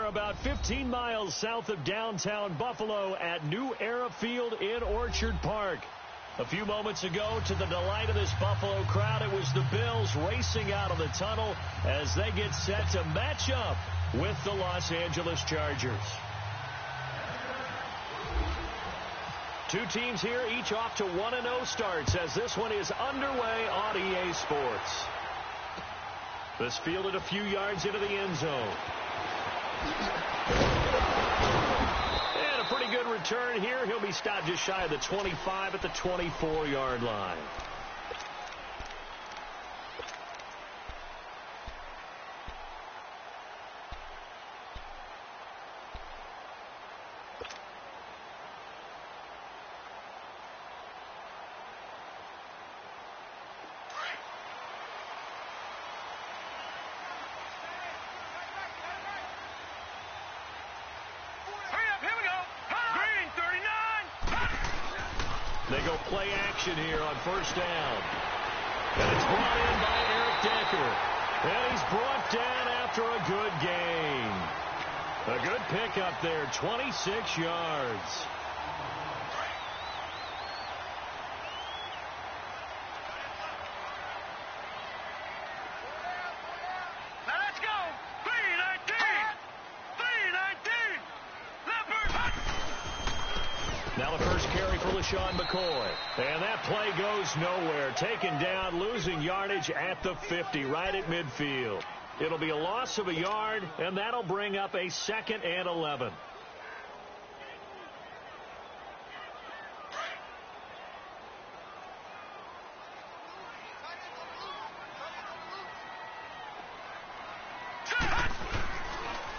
about 15 miles south of downtown Buffalo at New Era Field in Orchard Park. A few moments ago, to the delight of this Buffalo crowd, it was the Bills racing out of the tunnel as they get set to match up with the Los Angeles Chargers. Two teams here, each off to 1-0 starts as this one is underway on EA Sports. This fielded a few yards into the end zone. And a pretty good return here. He'll be stopped just shy of the 25 at the 24-yard line. They go play action here on first down. And it's brought in by Eric Decker. And he's brought down after a good gain. A good pickup there, 26 yards. Now the first carry for LaShawn McCoy. And that play goes nowhere. Taken down, losing yardage at the 50, right at midfield. It'll be a loss of a yard, and that'll bring up a 2nd and 11.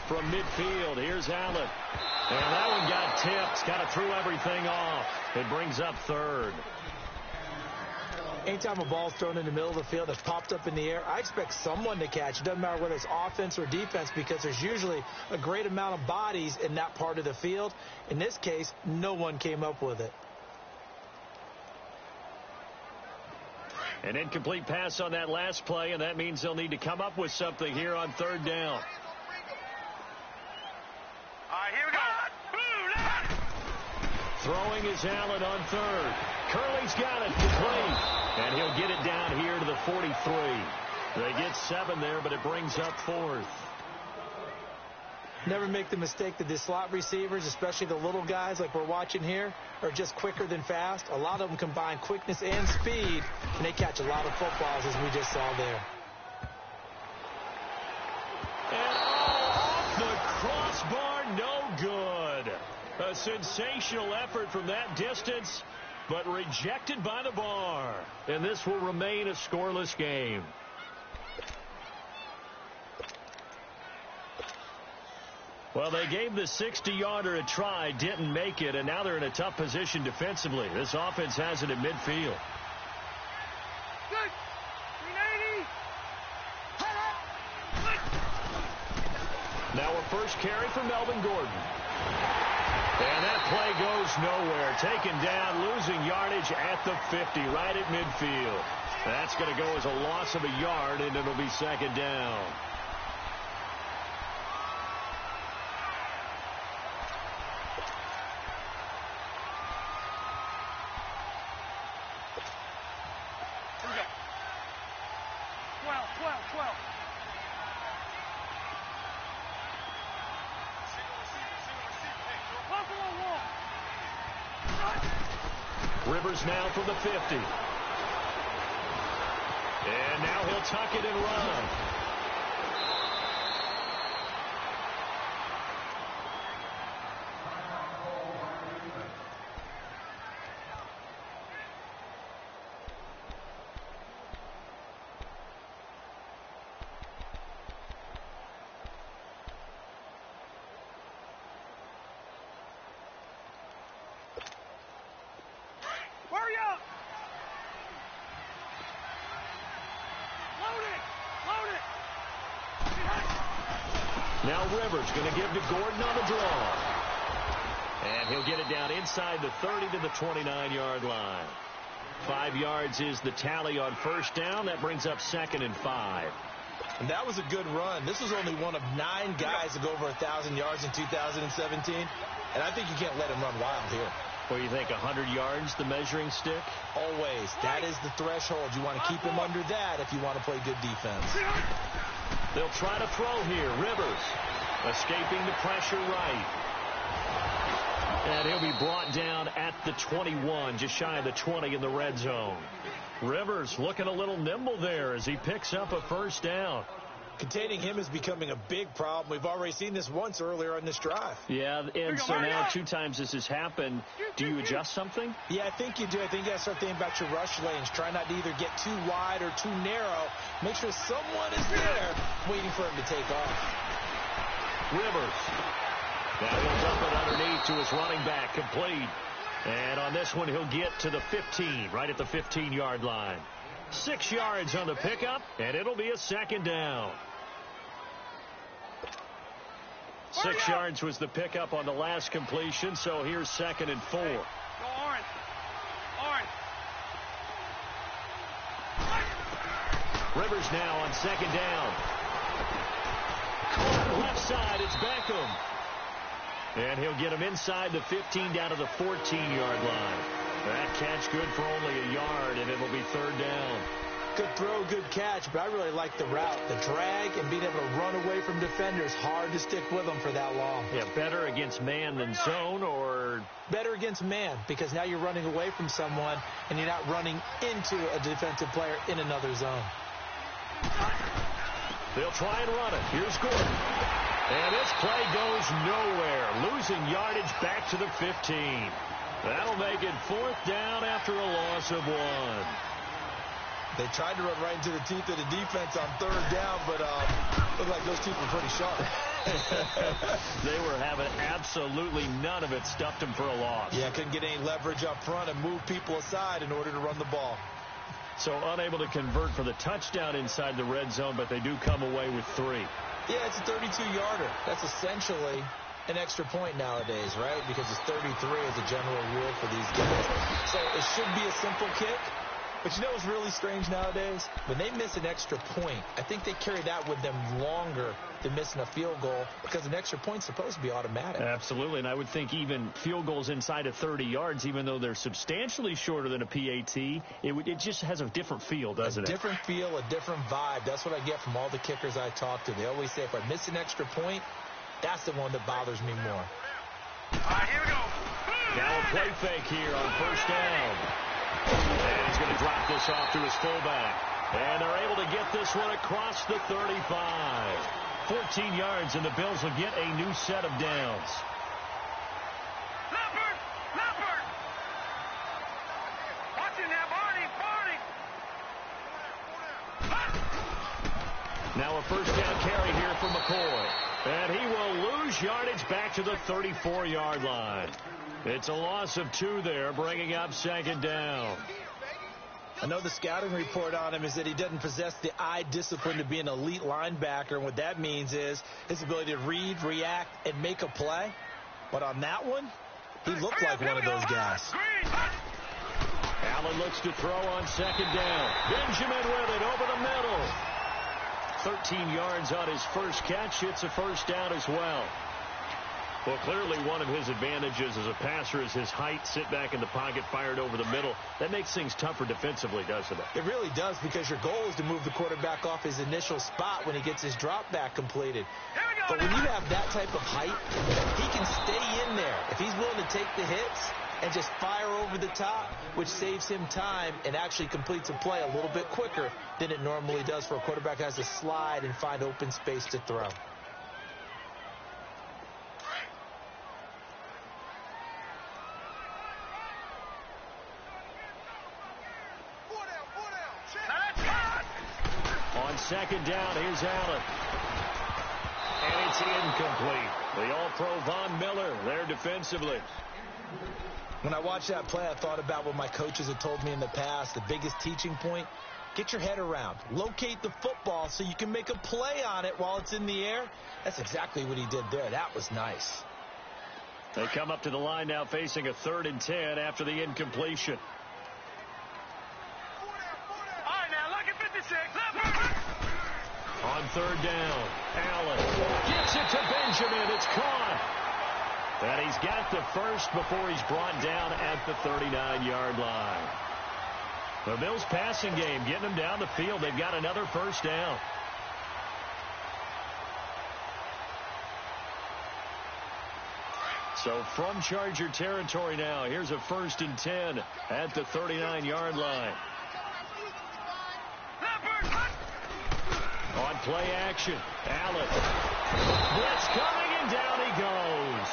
From midfield, here's Allen. And that one got tipped. Kind of threw everything off. It brings up 3rd. Anytime a ball's thrown in the middle of the field that's popped up in the air, I expect someone to catch. It doesn't matter whether it's offense or defense because there's usually a great amount of bodies in that part of the field. In this case, no one came up with it. An incomplete pass on that last play, and that means they'll need to come up with something here on 3rd down. Here we go. Throwing is Allen on 3rd. Curley's got it complete. And he'll get it down here to the 43. They get 7 there, but it brings up 4th. Never make the mistake that the slot receivers, especially the little guys like we're watching here, are just quicker than fast. A lot of them combine quickness and speed, and they catch a lot of footballs, as we just saw there. And off the crossbar, no good. A sensational effort from that distance, but rejected by the bar. And this will remain a scoreless game. Well, they gave the 60-yarder a try, didn't make it, and now they're in a tough position defensively. This offense has it at midfield. Good. 380. Now a first carry for Melvin Gordon. And that play goes nowhere. Taken down, losing yardage at the 50, right at midfield. That's going to go as a loss of a yard, and it'll be 2nd down. Here we go. 12. Rivers now from the 50. And now he'll tuck it and run. Now Rivers going to give to Gordon on the draw. And he'll get it down inside the 30 to the 29-yard line. 5 yards is the tally on first down. That brings up 2nd and 5. And that was a good run. This was only one of 9 guys to go over 1,000 yards in 2017. And I think you can't let him run wild here. Well, you think 100 yards, the measuring stick? Always. That is the threshold. You want to keep him under that if you want to play good defense. They'll try to throw here. Rivers escaping the pressure right. And he'll be brought down at the 21, just shy of the 20 in the red zone. Rivers looking a little nimble there as he picks up a first down. Containing him is becoming a big problem. We've already seen this once earlier on this drive. Yeah, and so now 2 times this has happened. Do you adjust something? Yeah, I think you do. I think you got to start thinking about your rush lanes. Try not to either get too wide or too narrow. Make sure someone is there waiting for him to take off. Rivers. Now he'll dump it underneath to his running back, complete. And on this one, he'll get to the 15, right at the 15-yard line. 6 yards on the pickup, and it'll be a second down. 6 yards was the pickup on the last completion, so here's 2nd and 4. Go orange. Orange. Rivers now on 2nd down. Caught left side, it's Beckham. And he'll get him inside the 15 down to the 14-yard line. That catch good for only a yard, and it'll be 3rd down. Good throw, good catch, but I really like the route. The drag and being able to run away from defenders, hard to stick with them for that long. Yeah, better against man than zone, or? Better against man, because now you're running away from someone, and you're not running into a defensive player in another zone. They'll try and run it. Here's Gordon. And this play goes nowhere. Losing yardage back to the 15. That'll make it 4th down after a loss of 1. They tried to run right into the teeth of the defense on 3rd down, but looked like those teeth were pretty sharp. They were having absolutely none of it. Stuffed them for a loss. Yeah, couldn't get any leverage up front and move people aside in order to run the ball. So unable to convert for the touchdown inside the red zone, but they do come away with 3. Yeah, it's a 32-yarder. That's essentially an extra point nowadays, right? Because it's 33 as a general rule for these guys. So it should be a simple kick. But you know what's really strange nowadays? When they miss an extra point, I think they carry that with them longer than missing a field goal, because an extra point's supposed to be automatic. Absolutely, and I would think even field goals inside of 30 yards, even though they're substantially shorter than a PAT, it just has a different feel, doesn't it? A different feel, a different vibe. That's what I get from all the kickers I talk to. They always say, if I miss an extra point, that's the one that bothers me more. All right, here we go. Now a play fake here on 1st down. And he's going to drop this off to his fullback. And they're able to get this one across the 35. 14 yards, and the Bills will get a new set of downs. Leopard! Leopard! Watch it now, Barney! Now a 1st down carry here for McCoy. And he will lose yardage back to the 34-yard line. It's a loss of 2 there, bringing up 2nd down. I know the scouting report on him is that he doesn't possess the eye discipline to be an elite linebacker. And what that means is his ability to read, react, and make a play. But on that one, he looked like one of those guys. Allen looks to throw on 2nd down. Benjamin with it over the middle. 13 yards on his first catch. It's a 1st down as well. Well, clearly one of his advantages as a passer is his height. Sit back in the pocket, fired over the middle. That makes things tougher defensively, doesn't it? It really does, because your goal is to move the quarterback off his initial spot when he gets his drop back completed. But when you have that type of height, he can stay in there. If he's willing to take the hits and just fire over the top, which saves him time and actually completes a play a little bit quicker than it normally does for a quarterback who has to slide and find open space to throw. On 2nd down, here's Allen. And it's incomplete. The All-Pro Von Miller there defensively. When I watched that play, I thought about what my coaches had told me in the past. The biggest teaching point, get your head around. Locate the football so you can make a play on it while it's in the air. That's exactly what he did there. That was nice. They come up to the line now facing a 3rd and 10 after the incompletion. All right, now look at 56. On third down. Allen gets it to Benjamin. It's caught. And he's got the first before he's brought down at the 39-yard line. The Bills passing game getting them down the field. They've got another first down. So from Charger territory now, here's a 1st and 10 at the 39-yard line. On play action, Allen. Blitz coming, and down he goes.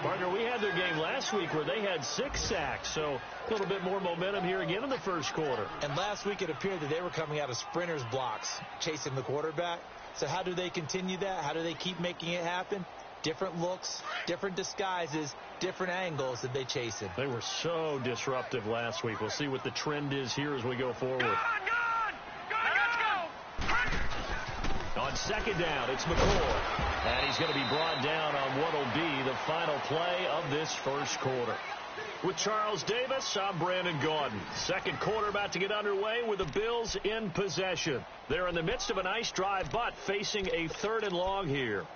Partner, we had their game last week where they had 6 sacks, so a little bit more momentum here again in the first quarter. And last week it appeared that they were coming out of sprinters blocks, chasing the quarterback. So how do they continue that? How do they keep making it happen? Different looks, different disguises, different angles that they chase him. They were so disruptive last week. We'll see what the trend is here as we go forward. On second down, it's McCoy. And he's going to be brought down on what will be the final play of this first quarter. With Charles Davis, I'm Brandon Gaudin. Second quarter about to get underway with the Bills in possession. They're in the midst of a nice drive, but facing a 3rd and long here.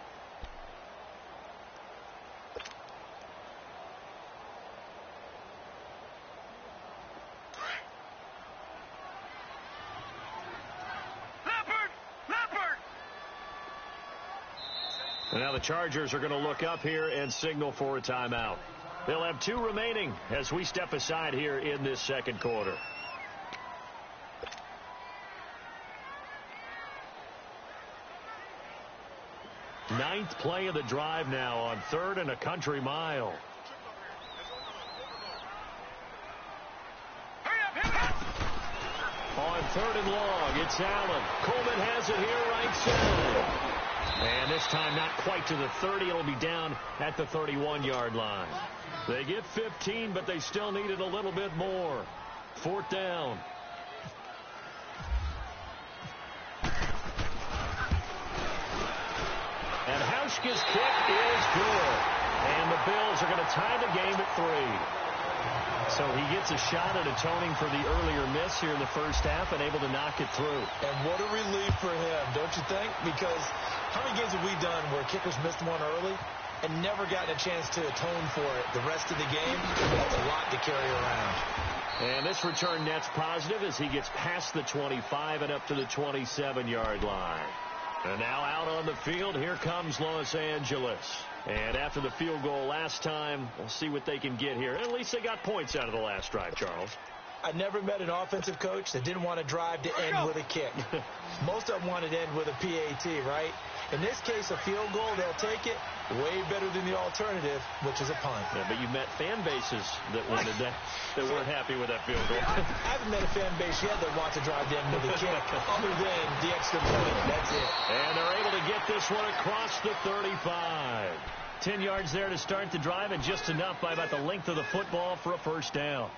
And now the Chargers are going to look up here and signal for a timeout. They'll have 2 remaining as we step aside here in this second quarter. Ninth play of the drive now on 3rd and a country mile. On 3rd and long, it's Allen. Coleman has it here right side. And this time not quite to the 30. It'll be down at the 31-yard line. They get 15, but they still needed a little bit more. 4th down. And Hauschka's kick is good. And the Bills are going to tie the game at 3. So he gets a shot at atoning for the earlier miss here in the first half and able to knock it through. And what a relief for him, don't you think? Because how many games have we done where kickers missed one early and never gotten a chance to atone for it the rest of the game? That's a lot to carry around. And this return net's positive as he gets past the 25 and up to the 27-yard line. And now out on the field, here comes Los Angeles. And after the field goal last time, we'll see what they can get here. At least they got points out of the last drive, Charles. I never met an offensive coach that didn't want to drive to end with a kick. Most of them wanted to end with a PAT, right? In this case, a field goal, they'll take it. Way better than the alternative, which is a punt. Yeah, but you met fan bases that wanted that, that weren't happy with that field goal. I haven't met a fan base yet that wants to drive to end with a kick, other than the extra point. That's it. And they're able to get this one across the 35. 10 yards there to start the drive, and just enough by about the length of the football for a first down.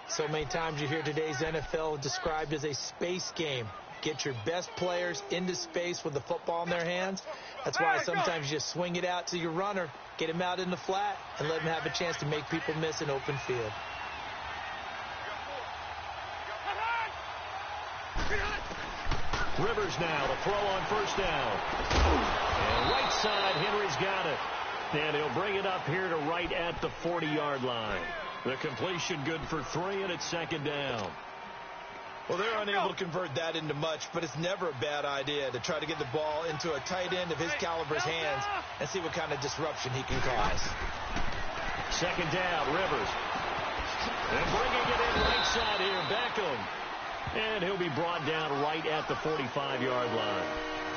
So many times you hear today's NFL described as a space game. Get your best players into space with the football in their hands. That's why sometimes you just swing it out to your runner, get him out in the flat, and let him have a chance to make people miss an open field. Rivers now to throw on first down. And right side, Henry's got it. And he'll bring it up here to right at the 40-yard line. The completion good for 3, and it's second down. Well, they're unable to convert that into much, but it's never a bad idea to try to get the ball into a tight end of his caliber's hands and see what kind of disruption he can cause. Second down, Rivers. And bringing it in right side here, Beckham. And he'll be brought down right at the 45-yard line.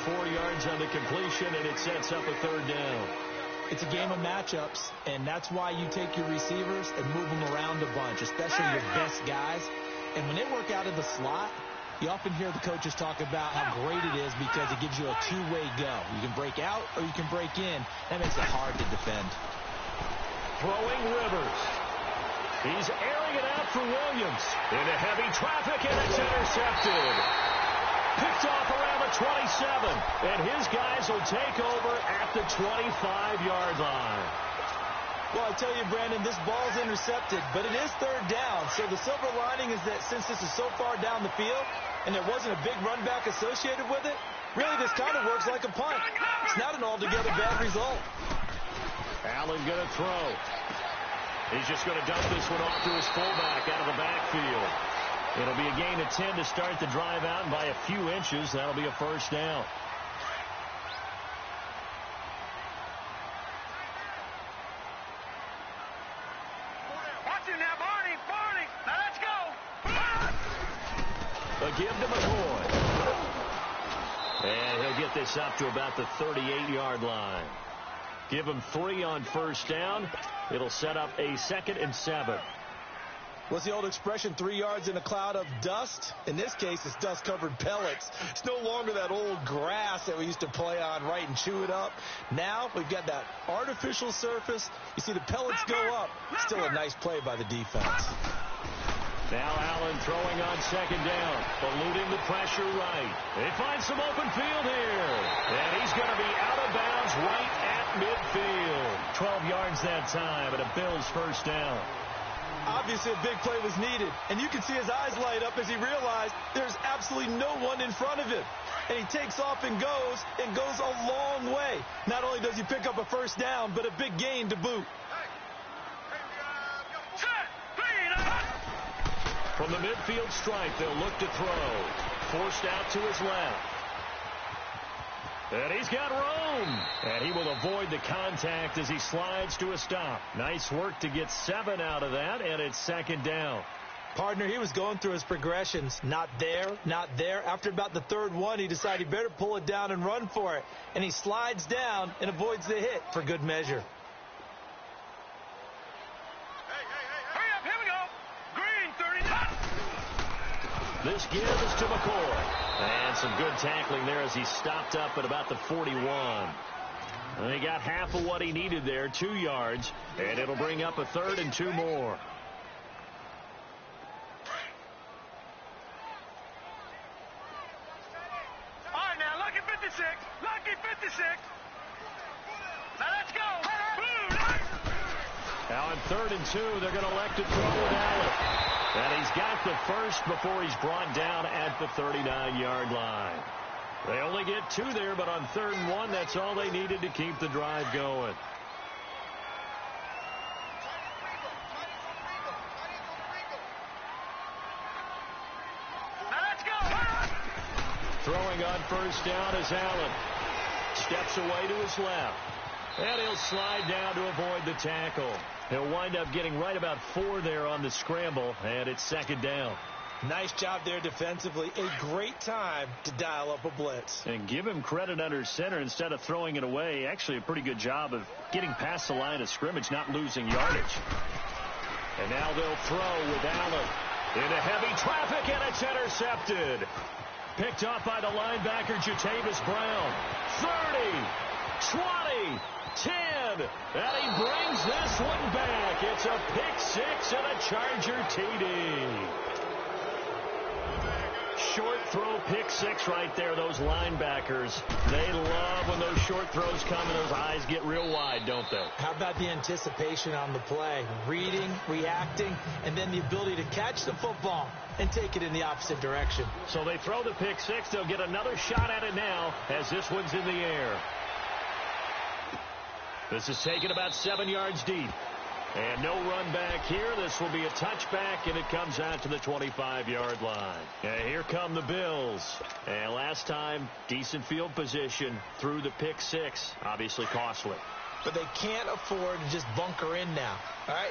4 yards on the completion, and it sets up a third down. It's a game of matchups, and that's why you take your receivers and move them around a bunch, especially your best guys. And when they work out of the slot, you often hear the coaches talk about how great it is because it gives you a two-way go. You can break out or you can break in. That makes it hard to defend. Throwing Rivers. He's airing it out for Williams. Into heavy traffic, and it's intercepted. Picked off around the 27, and his guys will take over at the 25-yard line. Well, I tell you, Brandon, this ball's intercepted, but it is third down. So the silver lining is that since this is so far down the field and there wasn't a big run back associated with it, Really, this kind of works like a punt. It's not an altogether bad result. Allen going to throw. He's just going to dump this one off to his fullback out of the backfield. It'll be a gain of 10 to start the drive out, and by a few inches, that'll be a first down. Watch him now, Barney. Barney. Now let's go. A give to McCoy. And he'll get this up to about the 38-yard line. Give him 3 on first down. It'll set up a 2nd and 7. What's the old expression, 3 yards in a cloud of dust? In this case, it's dust-covered pellets. It's no longer that old grass that we used to play on, right, and chew it up. Now we've got that artificial surface. You see the pellets go up. Still a nice play by the defense. Now Allen throwing on 2nd down, eluding the pressure right. They find some open field here. And he's going to be out of bounds right at midfield. 12 yards that time, and a Bills first down. Obviously, a big play was needed, and you can see his eyes light up as he realized there's absolutely no one in front of him. And he takes off and goes a long way. Not only does he pick up a first down, but a big gain to boot. From the midfield stripe, they'll look to throw. Forced out to his left. And he's got room. And he will avoid the contact as he slides to a stop. Nice work to get 7 out of that, and it's 2nd down. Partner, he was going through his progressions. Not there, not there. After about the 3rd one, he decided he better pull it down and run for it. And he slides down and avoids the hit for good measure. Hurry up, here we go. Green, 39. This give is to McCoy. And some good tackling there as he stopped up at about the 41. And he got half of what he needed there, 2 yards. And it'll bring up a 3rd and 2 more. All right, now, lucky 56. Lucky 56. Now let's go. Now on 3rd and 2, they're going to elect to throw with Allen. And he's got the first before he's brought down at the 39-yard line. They only get 2 there, but on 3rd and 1, that's all they needed to keep the drive going. Now let's go. Throwing on first down is Allen. Steps away to his left. And he'll slide down to avoid the tackle. He'll wind up getting right about 4 there on the scramble, and it's 2nd down. Nice job there defensively. A great time to dial up a blitz. And give him credit under center instead of throwing it away. Actually a pretty good job of getting past the line of scrimmage, not losing yardage. And now they'll throw with Allen. Into heavy traffic, and it's intercepted. Picked off by the linebacker, Jatavis Brown. 30, 20, 10, and he brings this one back. It's a pick 6 and a Charger TD. Short throw, pick 6 right there. Those linebackers, they love when those short throws come and those eyes get real wide, don't they? How about the anticipation on the play? Reading, reacting, and then the ability to catch the football and take it in the opposite direction. So they throw the pick 6. They'll get another shot at it now as this one's in the air. This is taken about 7 yards deep. And no run back here. This will be a touchback, and it comes out to the 25-yard line. And here come the Bills. And last time, decent field position through the pick 6. Obviously costly. But they can't afford to just bunker in now. All right,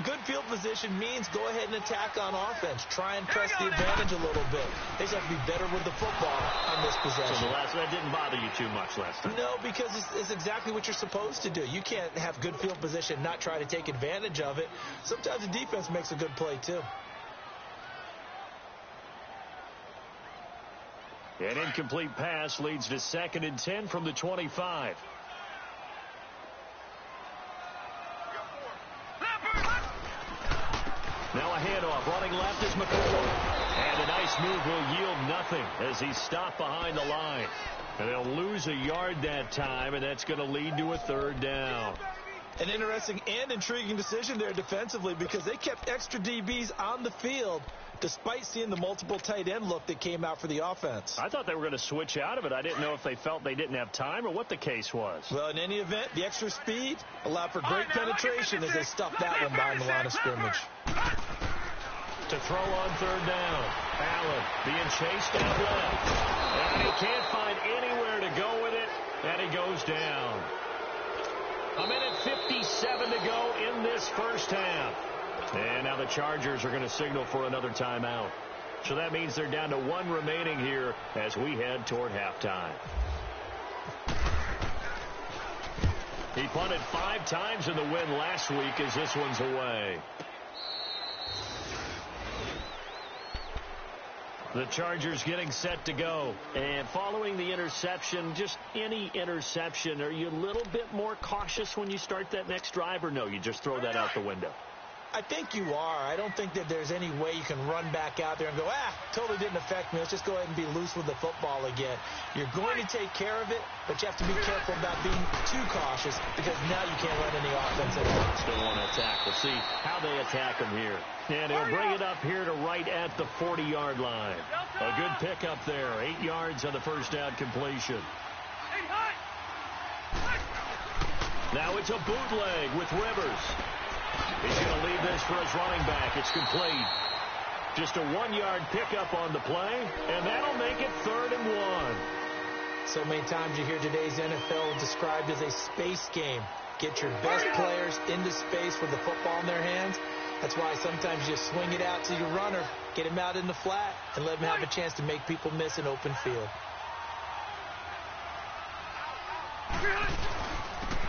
good field position means go ahead and attack on offense. Try and press the advantage a little bit. They just have to be better with the football on this possession. So that didn't bother you too much last time? No, because it's exactly what you're supposed to do. You can't have good field position and not try to take advantage of it. Sometimes the defense makes a good play, too. An incomplete pass leads to 2nd and 10 from the 25. Now a handoff. Running left is McCoy. And a nice move will yield nothing as he's stopped behind the line. And they'll lose a yard that time, and that's going to lead to a 3rd down. An interesting and intriguing decision there defensively because they kept extra DBs on the field despite seeing the multiple tight end look that came out for the offense. I thought they were going to switch out of it. I didn't know if they felt they didn't have time or what the case was. Well, in any event, the extra speed allowed for great penetration as they stuffed that one behind the line of scrimmage. To throw on third down. Allen being chased out left. And he can't find anywhere to go with it, and he goes down. A minute 57 to go in this first half. And now the Chargers are going to signal for another timeout. So that means they're down to one remaining here as we head toward halftime. He punted 5 times in the win last week as this one's away. The Chargers getting set to go. And following the interception, just any interception, are you a little bit more cautious when you start that next drive, or no, you just throw that out the window? I think you are. I don't think that there's any way you can run back out there and go, totally didn't affect me. Let's just go ahead and be loose with the football again. You're going to take care of it, but you have to be careful about being too cautious because now you can't run any offense anymore. Still want to attack. We'll see how they attack him here. And he'll bring it up here to right at the 40-yard line. A good pickup there. 8 yards on the first down completion. Now it's a bootleg with Rivers. He's going to leave this for his running back. It's complete. Just a 1-yard pickup on the play, and that'll make it 3rd and 1. So many times you hear today's NFL described as a space game. Get your best players into space with the football in their hands. That's why sometimes you swing it out to your runner, get him out in the flat, and let him have a chance to make people miss an open field.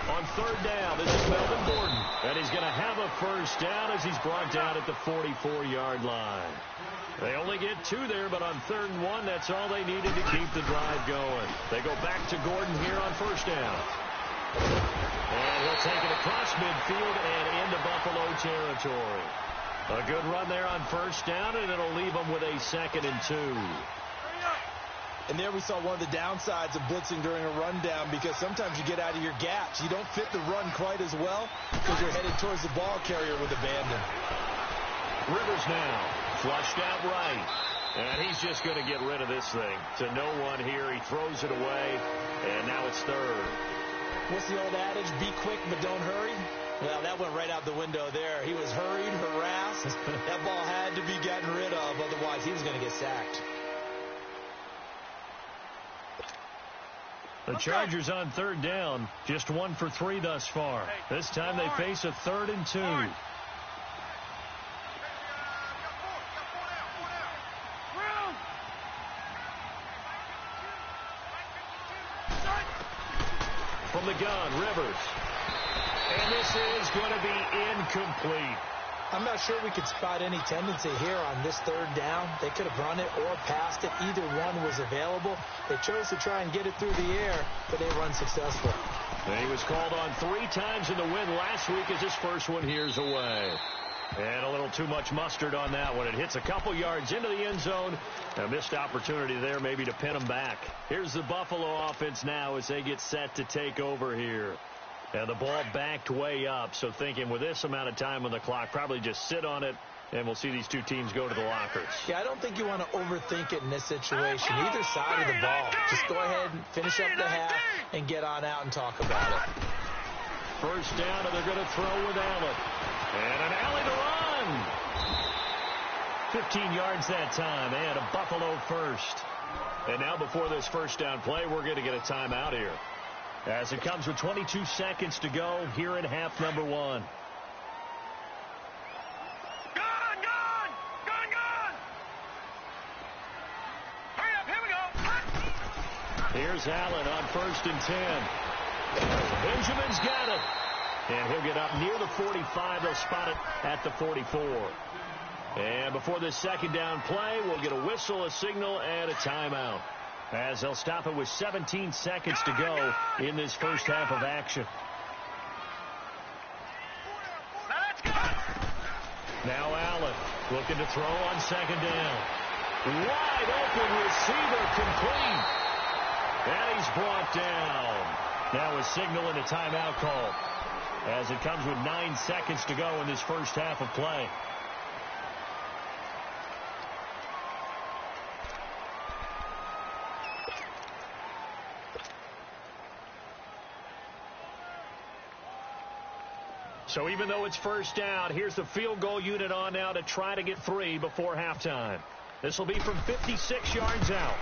On 3rd down, this is Melvin Gordon. And he's going to have a first down as he's brought down at the 44-yard line. They only get 2 there, but on 3rd and 1, that's all they needed to keep the drive going. They go back to Gordon here on first down. And he'll take it across midfield and into Buffalo territory. A good run there on first down, and it'll leave them with a 2nd and 2. And there we saw one of the downsides of blitzing during a rundown because sometimes you get out of your gaps. You don't fit the run quite as well because you're headed towards the ball carrier with abandon. Rivers now flushed out right. And he's just going to get rid of this thing. To no one here. He throws it away. And now it's 3rd. What's the old adage? Be quick, but don't hurry. Well, that went right out the window there. He was hurried, harassed. That ball had to be gotten rid of. Otherwise, he was going to get sacked. The Chargers on 3rd down, just 1 for 3 thus far. This time they face a 3rd and 2. From the gun, Rivers. And this is going to be incomplete. I'm not sure we could spot any tendency here on this 3rd down. They could have run it or passed it. Either one was available. They chose to try and get it through the air, but they run successful. And he was called on 3 times in the win last week as his first one here's away. And a little too much mustard on that one. It hits a couple yards into the end zone. A missed opportunity there maybe to pin him back. Here's the Buffalo offense now as they get set to take over here. And the ball backed way up, so thinking with this amount of time on the clock, probably just sit on it, and we'll see these 2 teams go to the lockers. Yeah, I don't think you want to overthink it in this situation. Either side of the ball. Just go ahead and finish up the half and get on out and talk about it. First down, and they're going to throw with Allen. And an alley to run. 15 yards that time, and a Buffalo first. And now before this first down play, we're going to get a timeout here. As it comes with 22 seconds to go here in half number 1. Gone! Hurry up, here we go! Here's Allen on 1st and 10. Benjamin's got it. And he'll get up near the 45. They'll spot it at the 44. And before this second down play, we'll get a whistle, a signal, and a timeout. As they'll stop it with 17 seconds to go in this first half of action. Now Allen looking to throw on 2nd down. Wide open receiver complete. And he's brought down. Now a signal and a timeout call. as it comes with 9 seconds to go in this first half of play. So even though it's first down, here's the field goal unit on now to try to get 3 before halftime. This will be from 56 yards out.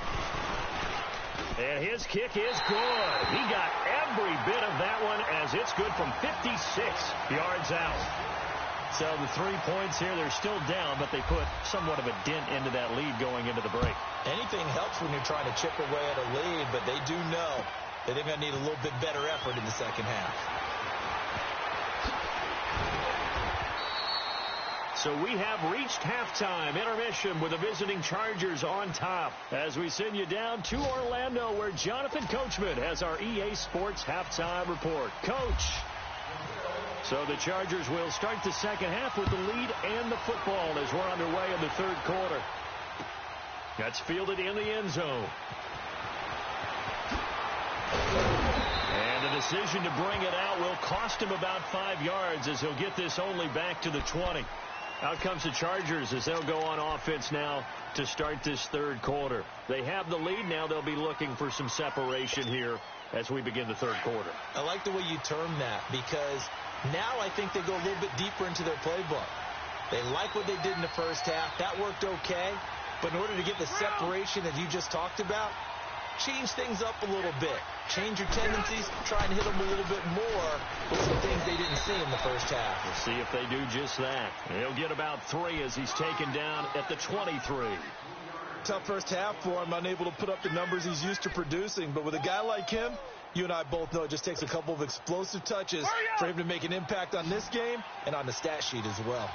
And his kick is good. He got every bit of that one as it's good from 56 yards out. So the 3 points here, they're still down, but they put somewhat of a dent into that lead going into the break. Anything helps when you're trying to chip away at a lead, but they do know that they're going to need a little bit better effort in the second half. So we have reached halftime intermission with the visiting Chargers on top as we send you down to Orlando where Jonathan Coachman has our EA Sports halftime report. Coach. So the Chargers will start the second half with the lead and the football as we're underway in the third quarter. That's fielded in the end zone. And the decision to bring it out will cost him about 5 yards as he'll get this only back to the 20. Out comes the Chargers as they'll go on offense now to start this third quarter. They have the lead. Now they'll be looking for some separation here as we begin the third quarter. I like the way you term that because now I think they go a little bit deeper into their playbook. They like what they did in the first half. That worked okay. But in order to get the separation that you just talked about, change things up a little bit. Change your tendencies, try and hit them a little bit more with some things they didn't see in the first half. We'll see if they do just that. He'll get about 3 as he's taken down at the 23. Tough first half for him, unable to put up the numbers he's used to producing. But with a guy like him, you and I both know it just takes a couple of explosive touches for him to make an impact on this game and on the stat sheet as well.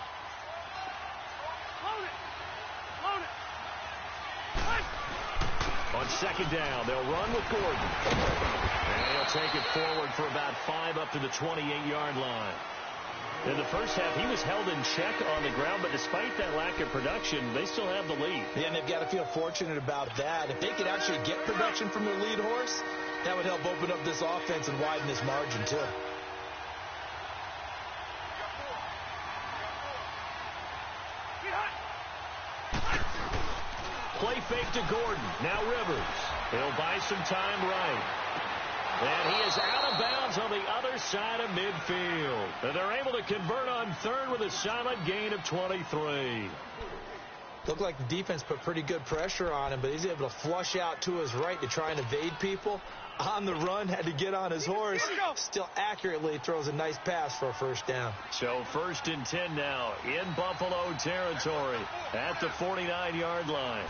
On second down, they'll run with Gordon. And he'll take it forward for about 5 up to the 28-yard line. In the first half, he was held in check on the ground, but despite that lack of production, they still have the lead. Yeah, and they've got to feel fortunate about that. If they could actually get production from their lead horse, that would help open up this offense and widen this margin, too. Play fake to Gordon. Now Rivers. He'll buy some time right. And he is out of bounds on the other side of midfield. And they're able to convert on third with a solid gain of 23. Looked like the defense put pretty good pressure on him, but he's able to flush out to his right to try and evade people. On the run, had to get on his horse. Still accurately throws a nice pass for a first down. So 1st and 10 now in Buffalo territory at the 49-yard line.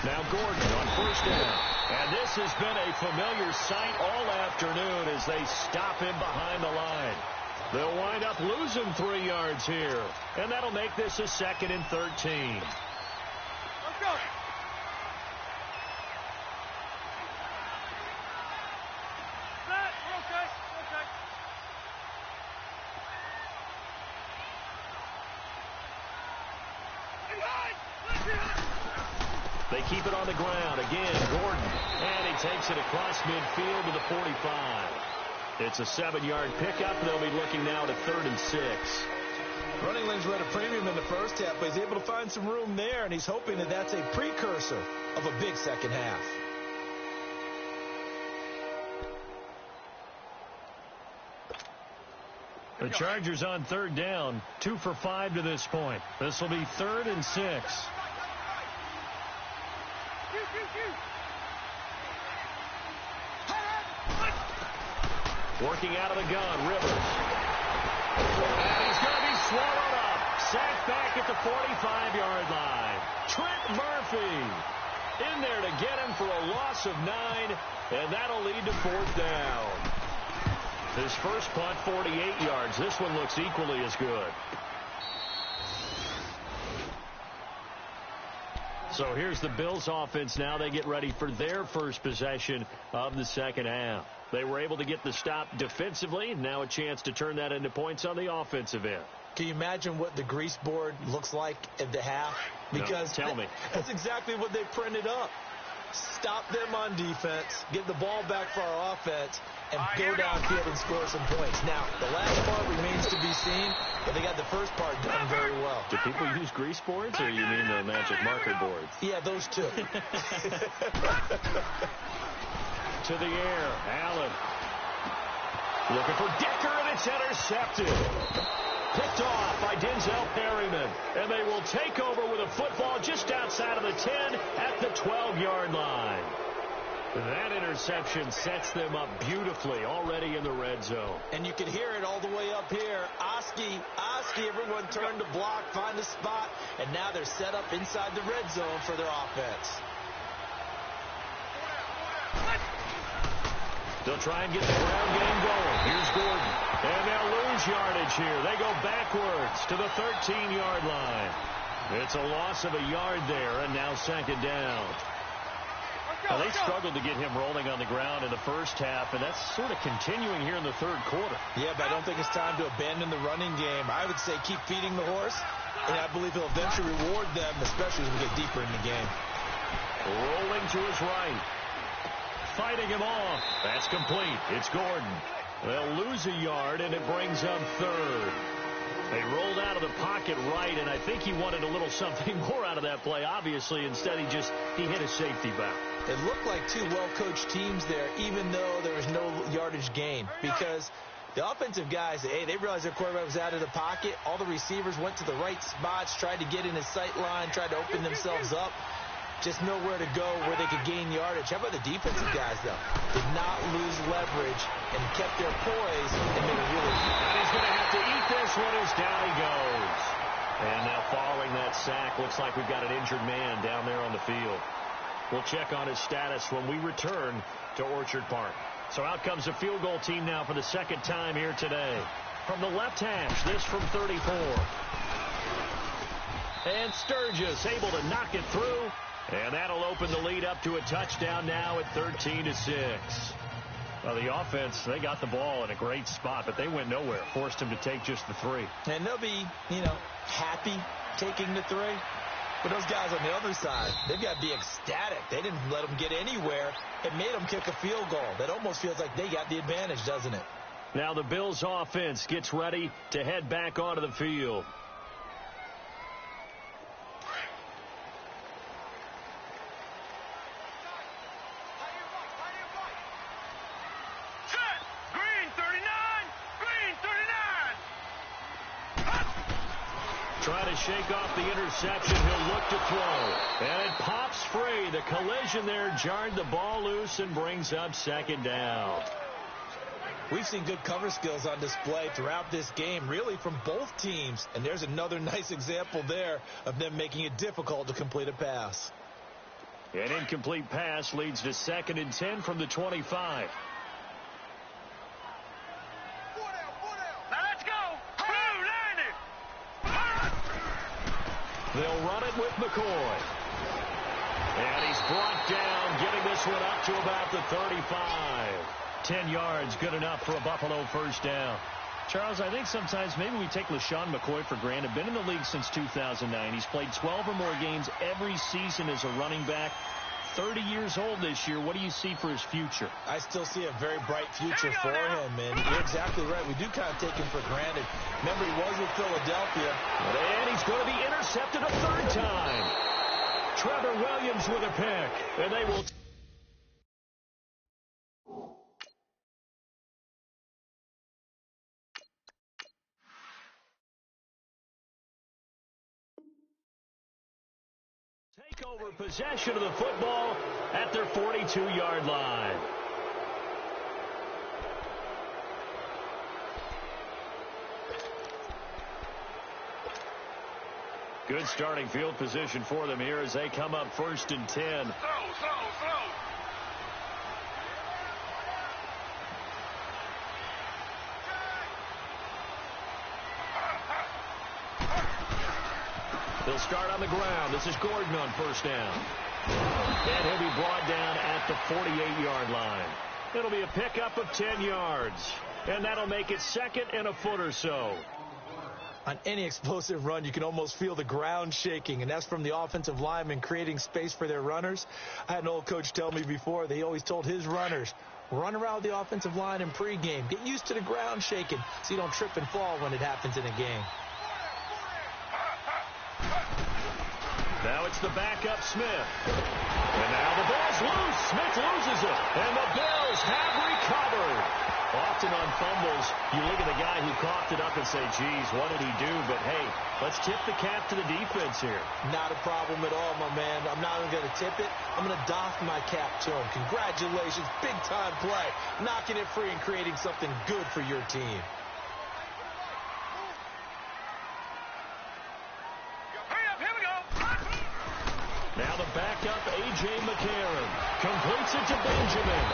Now Gordon on first down. And this has been a familiar sight all afternoon as they stop him behind the line. They'll wind up losing 3 yards here. And that'll make this a 2nd and 13. Let's go. They keep it on the ground. Again, Gordon. And he takes it across midfield to the 45. It's a 7-yard pickup. They'll be looking now to 3rd and 6. Running lanes were at a premium in the first half, but he's able to find some room there, and he's hoping that that's a precursor of a big second half. The Chargers on 3rd down, 2 for 5 to this point. This will be 3rd and 6. Working out of the gun, Rivers. And he's going to be swallowed up. Sacked back at the 45-yard line. Trent Murphy in there to get him for a loss of 9, and that'll lead to 4th down. His first punt, 48 yards. This one looks equally as good. So here's the Bills offense now. They get ready for their first possession of the second half. They were able to get the stop defensively. Now a chance to turn that into points on the offensive end. Can you imagine what the grease board looks like at the half? Because no, tell me. That's exactly what they printed up. stop them on defense, get the ball back for our offense, and go downfield and score some points. Now, the last part remains to be seen, but they got the first part done very well. Do people use grease boards, or you mean the magic marker boards? Yeah, those two. To the air, Allen. Looking for Decker, and it's intercepted. Picked off by Denzel Perryman. And they will take over with a football just outside of the 10 at the 12-yard line. That interception sets them up beautifully already in the red zone. And you can hear it all the way up here. Oski, everyone turned to block, find a spot, and now they're set up inside the red zone for their offense. They'll try and get the ground game going. Here's Gordon. And they'll lose yardage here. They go backwards to the 13-yard line. It's a loss of a yard there, and now second down. Now, they struggled to get him rolling on the ground in the first half, and that's sort of continuing here in the third quarter. Yeah, but I don't think it's time to abandon the running game. I would say keep feeding the horse, and I believe he'll eventually reward them, especially as we get deeper in the game. Rolling to his right. Fighting him off. That's complete. It's Gordon. They'll lose a yard, and it brings up third. They rolled out of the pocket right, and I think he wanted a little something more out of that play, obviously. Instead, he hit a safety valve. It looked like two well-coached teams there, even though there was no yardage gain, because the offensive guys, they realized their quarterback was out of the pocket. All the receivers went to the right spots, tried to get in his sight line, tried to open themselves up. Just nowhere to go where they could gain yardage. How about the defensive guys, though? Did not lose leverage and kept their poise and made a really... And he's going to have to eat this one as down he goes. And now following that sack, looks like we've got an injured man down there on the field. We'll check on his status when we return to Orchard Park. So out comes the field goal team now for the second time here today. From the left hash, this from 34. And Sturgis able to knock it through. And that'll open the lead up to a touchdown now at 13-6. Well, the offense, they got the ball in a great spot, but they went nowhere. Forced him to take just the 3. And they'll be, happy taking the 3. But those guys on the other side, they've got to be ecstatic. They didn't let them get anywhere. It made them kick a field goal. That almost feels like they got the advantage, doesn't it? Now the Bills offense gets ready to head back onto the field. Trying to shake off the interception. He'll look to throw. And it pops free. The collision there jarred the ball loose and brings up second down. We've seen good cover skills on display throughout this game, really from both teams. And there's another nice example there of them making it difficult to complete a pass. An incomplete pass leads to 2nd and 10 from the 25. They'll run it with McCoy. And he's brought down, getting this one up to about the 35. 10 yards, good enough for a Buffalo first down. Charles, I think sometimes maybe we take LaShawn McCoy for granted. Been in the league since 2009. He's played 12 or more games every season as a running back. 30 years old this year. What do you see for his future? I still see a very bright future for him, and you're exactly right. We do kind of take him for granted. Remember, he was with Philadelphia. And he's going to be intercepted a third time. Trevor Williams with a pick, and they will... take over possession of the football at their 42-yard line. Good starting field position for them here as they come up 1st and 10. Slow. They'll start on the ground. This is Gordon on first down. And he'll be brought down at the 48-yard line. It'll be a pickup of 10 yards. And that'll make it 2nd and a foot or so. On any explosive run, you can almost feel the ground shaking, and that's from the offensive linemen creating space for their runners. I had an old coach tell me before, they always told his runners, run around the offensive line in pregame. Get used to the ground shaking so you don't trip and fall when it happens in a game. Now it's the backup Smith. And now the ball's loose. Smith loses it. And the Bills have recovered. Often on fumbles, you look at the guy who coughed it up and say, geez, what did he do? But, hey, let's tip the cap to the defense here. Not a problem at all, my man. I'm not even going to tip it. I'm going to doff my cap to him. Congratulations. Big-time play. Knocking it free and creating something good for your team. Now the backup, A.J. McCarron, completes it to Benjamin.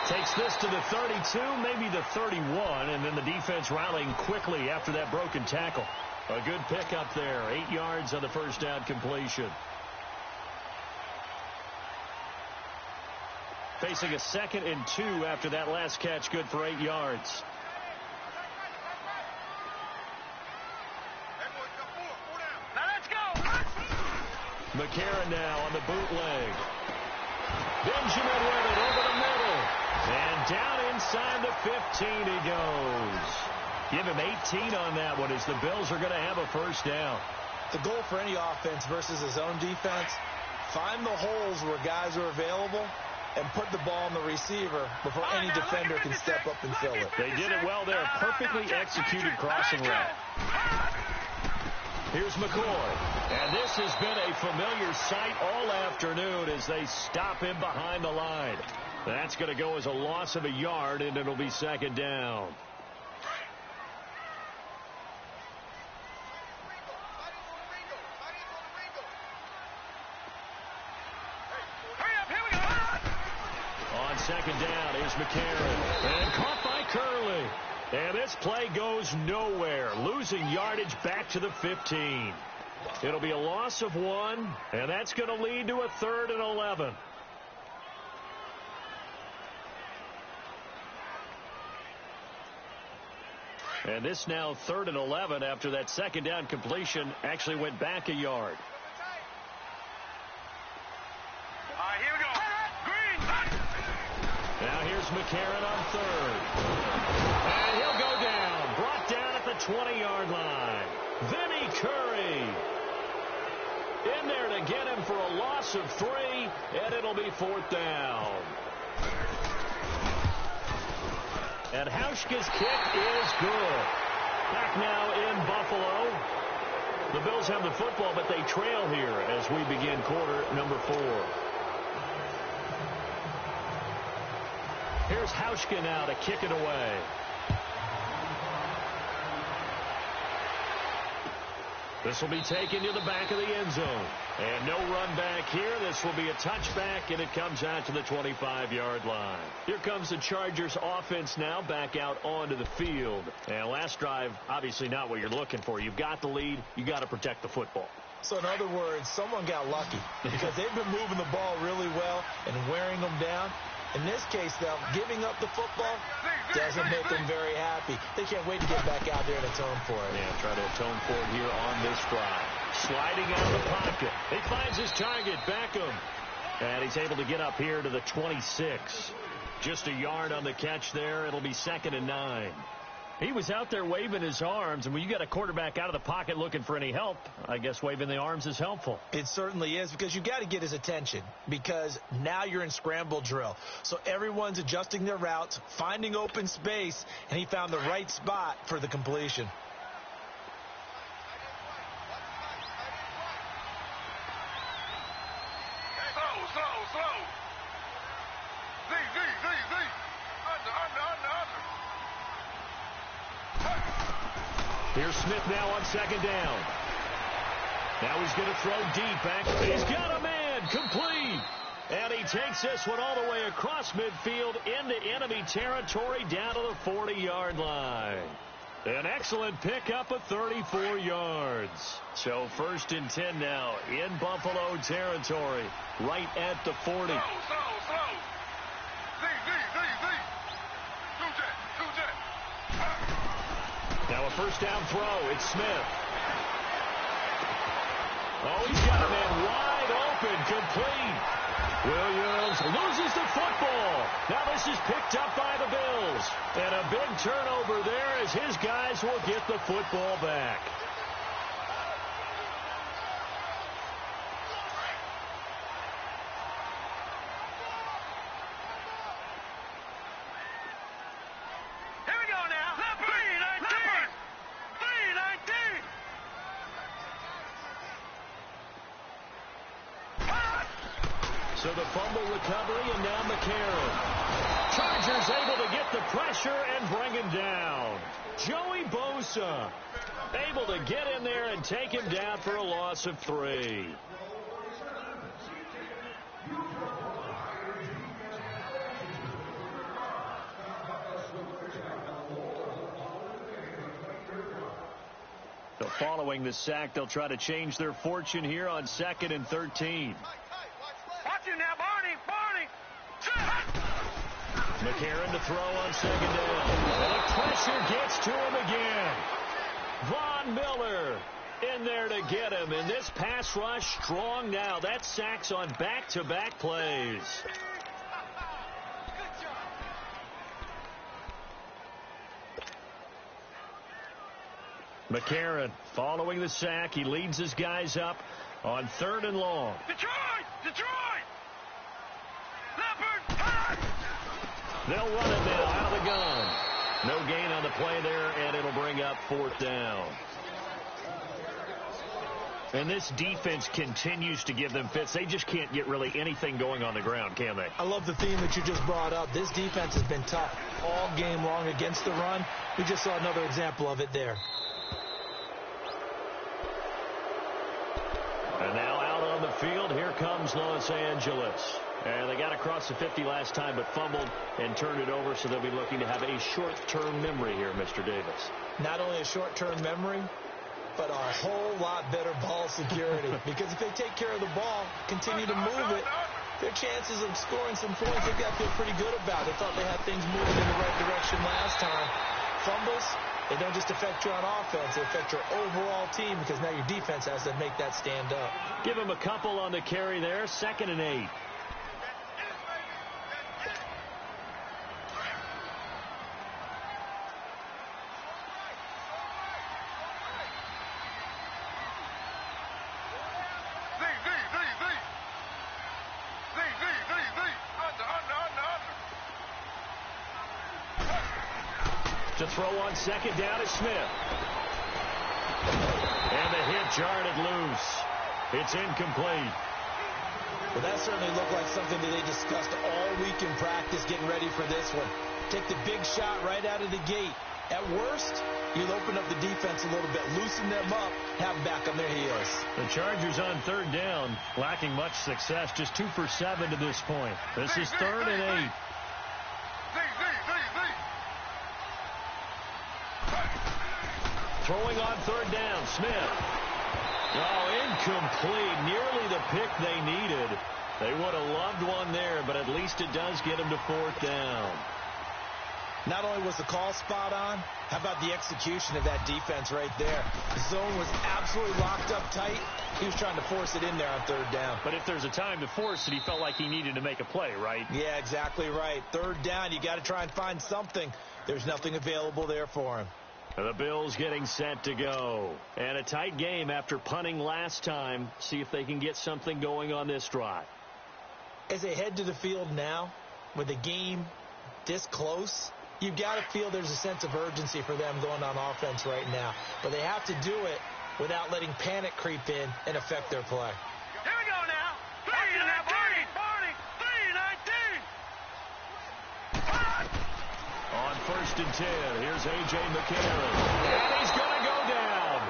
Takes this to the 32, maybe the 31, and then the defense rallying quickly after that broken tackle. A good pickup there, 8 yards on the first down completion. Facing a 2nd and 2 after that last catch, good for 8 yards. McCarron now on the bootleg. Benjamin with it over the middle. And down inside the 15 he goes. Give him 18 on that one as the Bills are going to have a first down. The goal for any offense versus his own defense, find the holes where guys are available and put the ball on the receiver before any defender can step up and fill it. They did it well there. Perfectly executed crossing route. Here's McCoy. And this has been a familiar sight all afternoon as they stop him behind the line. That's going to go as a loss of a yard, and it'll be 2nd down. On 2nd down is McCarron. And caught by Curley. And this play goes nowhere. Losing yardage back to the 15. It'll be a loss of 1, and that's going to lead to a 3rd and 11. And this now 3rd and 11 after that 2nd down completion actually went back a yard. All right, here we go. Green. Now here's McCarron on 3rd. And he'll go down. Brought down at the 20-yard line. Vinnie Curry in there to get him for a loss of 3, and it'll be 4th down. And Hauschka's kick is good. Back now in Buffalo. The Bills have the football, but they trail here as we begin quarter number 4. Here's Hauschka now to kick it away. This will be taken to the back of the end zone. And no run back here. This will be a touchback, and it comes out to the 25-yard line. Here comes the Chargers offense now back out onto the field. And last drive, obviously not what you're looking for. You've got the lead. You got to protect the football. So in other words, someone got lucky because they've been moving the ball really well and wearing them down. In this case, though, giving up the football doesn't make them very happy. They can't wait to get back out there and atone for it. Yeah, try to atone for it here on this drive. Sliding out of the pocket. He finds his target, Beckham. And he's able to get up here to the 26. Just a yard on the catch there. It'll be 2nd and 9. He was out there waving his arms, and when you got a quarterback out of the pocket looking for any help, I guess waving the arms is helpful. It certainly is, because you've got to get his attention, because now you're in scramble drill. So everyone's adjusting their routes, finding open space, and he found the right spot for the completion. Slow. Z. Under. Here's Smith now on 2nd down. Now he's going to throw deep back. He's got a man. Complete. And he takes this one all the way across midfield into enemy territory down to the 40-yard line. An excellent pickup of 34 yards. So 1st and 10 now in Buffalo territory, right at the 40. Slow. Z. Now Now a first down throw. It's Smith. Oh, he's got a man wide open, complete. Williams loses the football. Now this is picked up by the Bills. And a big turnover there as his guys will get the football back. Here we go now. 3-19. 3-19. So the fumble recovery, and now McCarron. Chargers able to get the pressure and bring him down. Joey Bosa able to get in there and take him down for a loss of 3. So following the sack, they'll try to change their fortune here on 2nd and 13. Watch him now, Barney. McCarron to throw on 2nd down. And the pressure gets to him again. Von Miller in there to get him. And this pass rush strong now. That's sacks on back-to-back plays. McCarron following the sack. He leads his guys up on 3rd and long. Detroit! Leopard! They'll run it now out of the gun. No gain on the play there, and it'll bring up 4th down. And this defense continues to give them fits. They just can't get really anything going on the ground, can they? I love the theme that you just brought up. This defense has been tough all game long against the run. We just saw another example of it there. And now out on the field, here comes Los Angeles. And they got across the 50 last time, but fumbled and turned it over, so they'll be looking to have a short-term memory here, Mr. Davis. Not only a short-term memory, but a whole lot better ball security. Because if they take care of the ball, continue to move it, their chances of scoring some points, they've got to feel pretty good about. They thought they had things moving in the right direction last time. Fumbles, they don't just affect you on offense, they affect your overall team, because now your defense has to make that stand up. Give him a couple on the carry there, 2nd and 8. To throw on 2nd down is Smith. And the hit jarred it loose. It's incomplete. Well, that certainly looked like something that they discussed all week in practice getting ready for this one. Take the big shot right out of the gate. At worst, you'll open up the defense a little bit, loosen them up, have them back on their heels. The Chargers on 3rd down, lacking much success, just 2 for 7 to this point. This is 3rd and 8. Throwing on 3rd down, Smith. Oh, incomplete. Nearly the pick they needed. They would have loved one there, but at least it does get them to 4th down. Not only was the call spot on, how about the execution of that defense right there? The zone was absolutely locked up tight. He was trying to force it in there on 3rd down. But if there's a time to force it, he felt like he needed to make a play, right? Yeah, exactly right. 3rd down, you got to try and find something. There's nothing available there for him. The Bills getting set to go. And a tight game after punting last time. See if they can get something going on this drive. As they head to the field now, with the game this close, you've got to feel there's a sense of urgency for them going on offense right now. But they have to do it without letting panic creep in and affect their play. Here we go now. 3-19. Barney. 3-19. On 1st and 10, here's A.J. McCarron. And he's going to go down.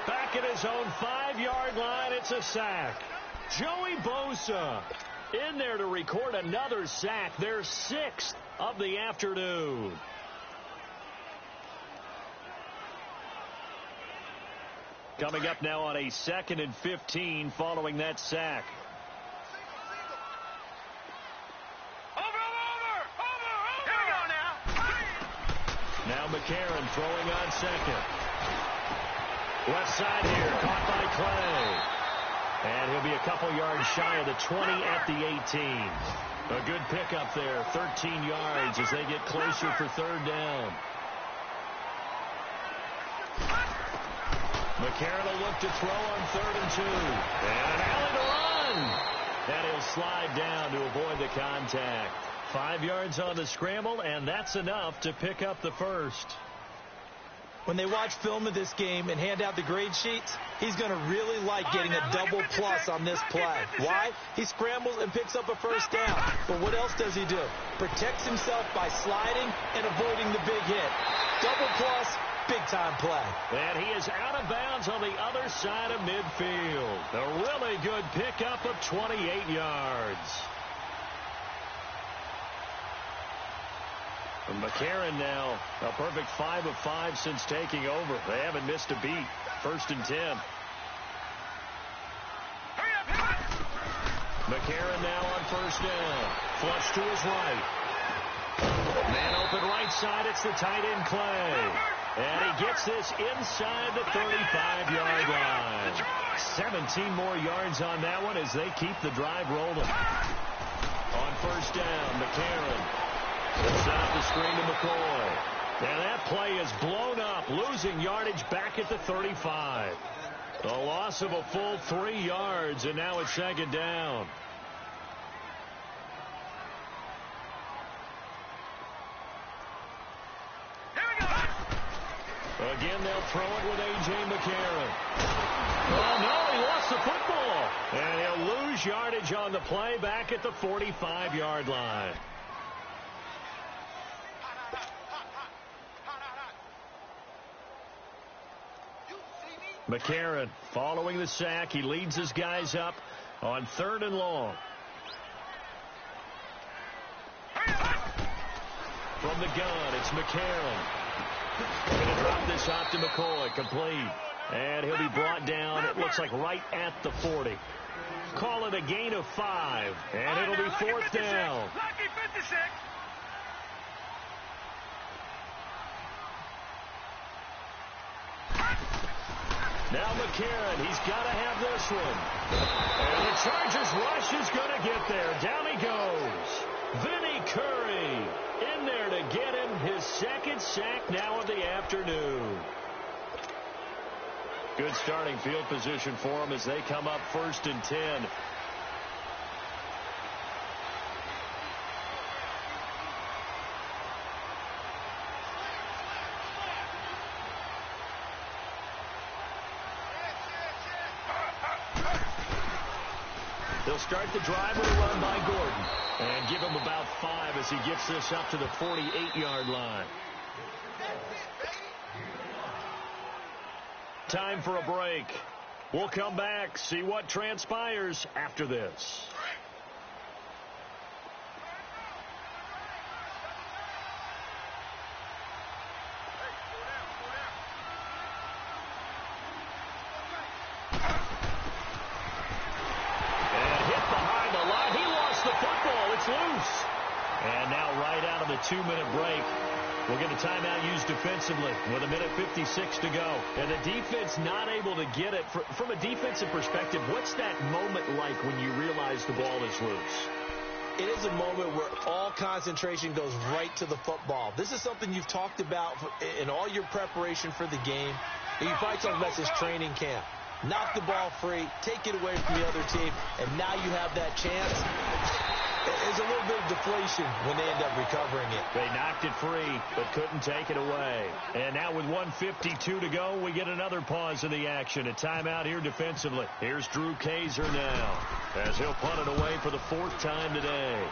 Back at his own 5-yard line, it's a sack. Joey Bosa in there to record another sack. Their 6th of the afternoon. Coming up now on a 2nd and 15 following that sack. Now McCarron throwing on 2nd. Left side here, caught by Clay. And he'll be a couple yards shy of the 20 at the 18. A good pickup there, 13 yards as they get closer for third down. McCarron will look to throw on 3rd and 2. And an alley to run. And he'll slide down to avoid the contact. 5 yards on the scramble, and that's enough to pick up the first. When they watch film of this game and hand out the grade sheets, he's going to really like getting a double plus on this play. Why? He scrambles and picks up a first down. But what else does he do? Protects himself by sliding and avoiding the big hit. Double plus, big-time play. And he is out of bounds on the other side of midfield. A really good pickup of 28 yards. And McCarron now a perfect 5 of 5 since taking over. They haven't missed a beat. 1st and 10. McCarron now on 1st down. Flush to his right. Man open right side. It's the tight end Clay. And he gets this inside the 35-yard line. 17 more yards on that one as they keep the drive rolling. On 1st down, McCarron. It's out the screen to McCoy. And that play is blown up, losing yardage back at the 35. A loss of a full 3 yards, and now it's 2nd down. Again, they'll throw it with A.J. McCarron. Oh, no, he lost the football. And he'll lose yardage on the play back at the 45-yard line. McCarron following the sack. He leads his guys up on 3rd and long. From the gun, it's McCarron. Going to drop this off to McCoy. Complete. And he'll be brought down, it looks like right at the 40. Call it a gain of 5. And it'll be 4th down. Lucky 56. Now McCarron, he's got to have this one. And the Chargers rush is going to get there. Down he goes. Vinny Curry in there to get him his 2nd sack now of the afternoon. Good starting field position for him as they come up 1st and 10. They'll start the drive with a run by Gordon and give him about 5 as he gets this up to the 48-yard line. Time for a break. We'll come back, see what transpires after this. Loose. And now right out of the 2-minute break, we'll get a timeout used defensively with 1:56 to go. And the defense not able to get it. From a defensive perspective, what's that moment like when you realize the ball is loose? It is a moment where all concentration goes right to the football. This is something you've talked about in all your preparation for the game. You probably talked about this training camp. Knock the ball free, take it away from the other team, and now you have that chance. There's a little bit of deflation when they end up recovering it. They knocked it free, but couldn't take it away. And now with 1:52 to go, we get another pause in the action. A timeout here defensively. Here's Drew Kaiser now, as he'll punt it away for the 4th time today.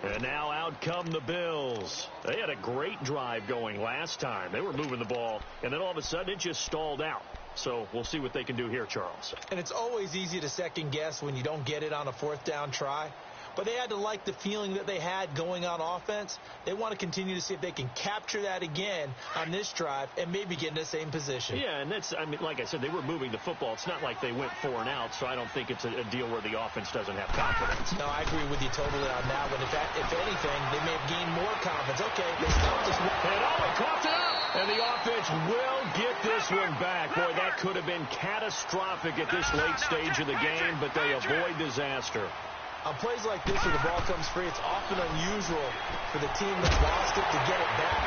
And now out come the Bills. They had a great drive going last time. They were moving the ball, and then all of a sudden it just stalled out. So we'll see what they can do here, Charles. And it's always easy to second guess when you don't get it on a 4th down try. but they had to like the feeling that they had going on offense. They want to continue to see if they can capture that again on this drive and maybe get in the same position. Yeah, and that's, I mean, like I said, they were moving the football. It's not like they went 4 and out, so I don't think it's a deal where the offense doesn't have confidence. No, I agree with you totally on that one. If anything, they may have gained more confidence. Okay, they stopped this one. And he coughed it up. And the offense will get this one back. Boy, that could have been catastrophic at this late stage of the game, but they avoid disaster. On plays like this where the ball comes free, it's often unusual for the team that lost it to get it back.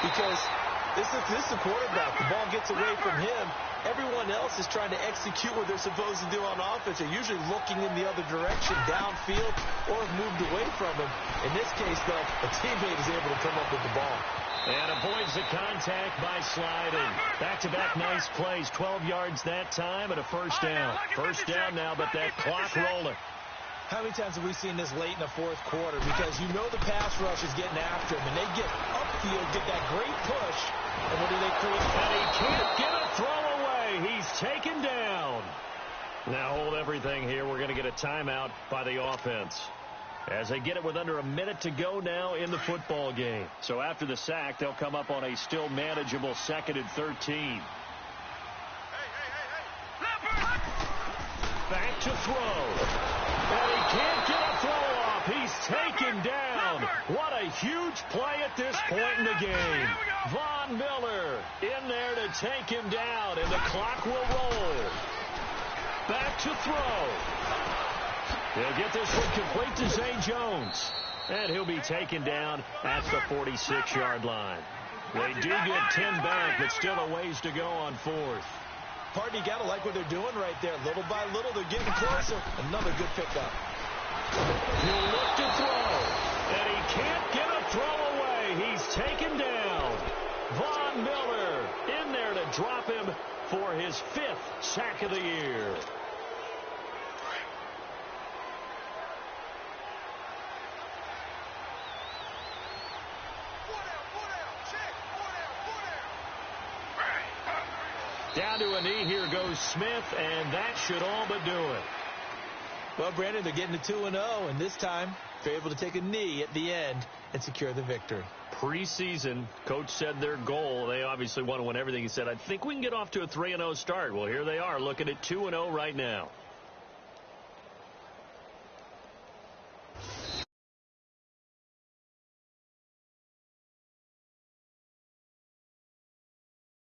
Because this is the quarterback. The ball gets away from him. Everyone else is trying to execute what they're supposed to do on offense. They're usually looking in the other direction, downfield, or have moved away from him. In this case, though, a teammate is able to come up with the ball. And avoids the contact by sliding. Back-to-back nice plays. 12 yards that time and a first down. First down now, but that clock rolling. How many times have we seen this late in the fourth quarter? Because you know the pass rush is getting after him, and they get upfield, get that great push, and what do they create? And he can't get a throw away. He's taken down. Now hold everything here. We're going to get a timeout by the offense, as they get it with under a minute to go now in the football game. So after the sack, they'll come up on a still manageable 2nd and 13. Back to throw. And he can't get a throw off. He's taken down. What a huge play at this point in the game. Von Miller in there to take him down, and the clock will roll. Back to throw. He'll get this one complete to Zay Jones. And he'll be taken down at the 46-yard line. They do get 10 back, but still a ways to go on 4th. Partner, you got to like what they're doing right there. Little by little, they're getting closer. Another good pickup. He'll look to throw. And he can't get a throw away. He's taken down. Von Miller in there to drop him for his 5th sack of the year. Down to a knee. Here goes Smith, and that should all but do it. Well, Brandon, they're getting to 2-0, and this time they're able to take a knee at the end and secure the victory. Preseason, coach said their goal, they obviously want to win everything. He said, I think we can get off to a 3-0 start. Well, here they are looking at 2-0 right now.